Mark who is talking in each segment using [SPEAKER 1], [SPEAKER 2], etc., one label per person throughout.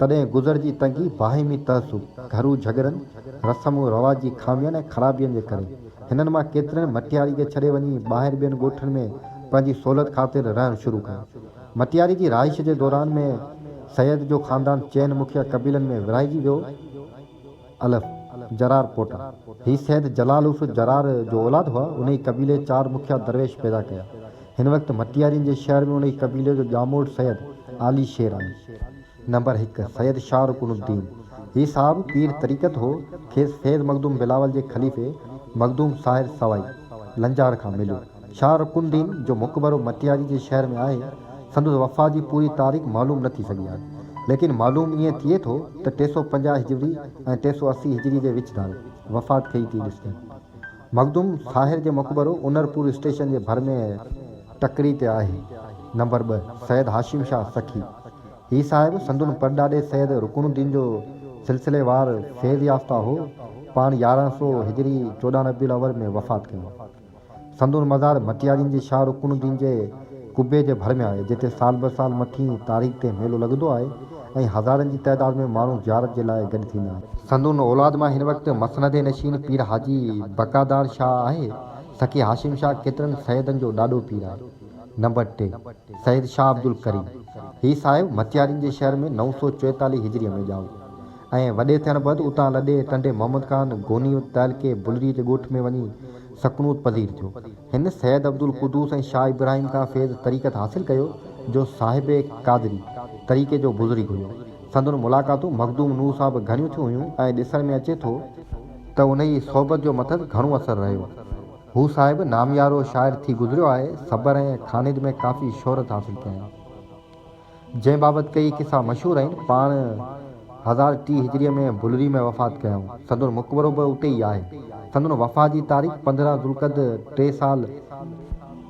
[SPEAKER 1] तॾहिं गुज़र जी तंगी बाहिमी तहसूब घरू झगड़नि रस्म रवाज जी खामियनि ऐं ख़राबियुनि जे करे हिननि मां केतिरनि मटियारी खे छॾे वञी ॿाहिरि ॿियनि ॻोठनि में पंहिंजी सहूलियत ख़ातिर रहणु शुरू कयो। मटियारी जी रहाइश जे दौरान में सैयद जो ख़ानदान चइनि मुखिया कबीलनि में विरहाइजी वियो। अलफ जरार पोटा ही सैयद जलाल उर्फ़ जरार जो औलाद हुआ। उन ई कबीले 4 मुखिया दरवेश पैदा कया। हिन वक़्तु मटियारियुनि जे शहर में उन ई कबीले जो ॼामोड़ सैयद आली शेर आहे। नंबर 1 सैयद शाह रुकनुद्दीन। ही साहब पीर तरीक़त हो। खेसि फैज़ मखदूम बिलावल जे ख़लीफ़े मखदूम साहिर सवाई लंजार खां मिलियो। शाह रुकनुद्दीन जो मक़बरो मटियारी जे शहर में आहे। संदसि वफ़ात जी पूरी तारीख़ मालूम न थी सघी आहे, लेकिन मालूम ईअं थिए थो त 350 हिजरी ऐं 380 हिजरी जे विच धारे वफ़ात कई थी ॾिसनि। मखदूम साहिर जो मक़बरो उनरपुर स्टेशन जे भर में टकरी ते आहे। नंबर 2 सैयद हाशिम शाह सखी। ही साहिब संदुन परॾाॾे सैयद रुकनुद्दीन जो सिलसिलेवार फैज़ याफ़्ता हो। पाण 1100 हिजरी 14 रबीउल अव्वल में वफ़ात कयो। संदुन मज़ार मटियारियुनि जे शाह रुकनुद्दीन जे कुबे जे भर में आहे, जिते साल ब साल मथीं तारीख़ ते मेलो लॻंदो आहे ऐं हज़ारनि जी तइदाद में माण्हू ज़ियारत जे लाइ गॾु थींदा आहिनि। संदुन औलाद मां हिन वक़्तु मसनद नशीन पीर हाजी बकादार शाह आहे। सखी हाशिम शाह केतिरनि सैयदनि जो ॾाढो पीर आहे। नंबर 3 सैयद शाह अब्दुल करीम। ही साहिब मटियारियुनि जे शहर में 944 हिजरीअ में ॼाओ ऐं वॾे थियण बैदि उतां लॾे टंडे मोहम्मद ख़ान गोनी तहलके बुलरी जे ॻोठ में वञी सकनूत पज़ीर थियो। हिन सैयद अब्दुल कुदूस ऐं शाह इब्राहिम खां फैज़ तरीक़त हासिल कयो, जो साहिब कादरी तरीक़े जो बुज़ुर्ग हुयो। संदुन मुलाक़ातूं मखदूम नूह सां बि घणियूं थियूं हुयूं ऐं ॾिसण में अचे थो त उन जी सोबत जो मथां घणो असरु रहियो। हू साहिब नामियारो शाइर थी गुज़रियो आहे। सबर ऐं खानिद में काफ़ी शोहरत हासिल कयईं, जंहिं बाबति कई किसा मशहूर आहिनि। पाण 1030 हिजरीअ में बुलरी में वफ़ात कयऊं। संदुन मक़बरो बि उते ई आहे। संदुन वफ़ात जी तारीख़ 15 ज़ुल्क़द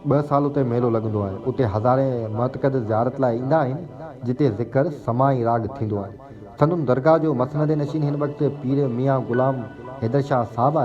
[SPEAKER 1] 2 साल उते मेलो लॻंदो आहे। उते हज़ारे मुतक़द ज़ियारत लाइ ईंदा आहिनि, जिते ज़िक्र समाई राग थींदो आहे। संदुन दरगाह जो मसनद नशीन हिन वक़्तु पीर मियां ग़ुलाम हैदर शाह साहब आहे।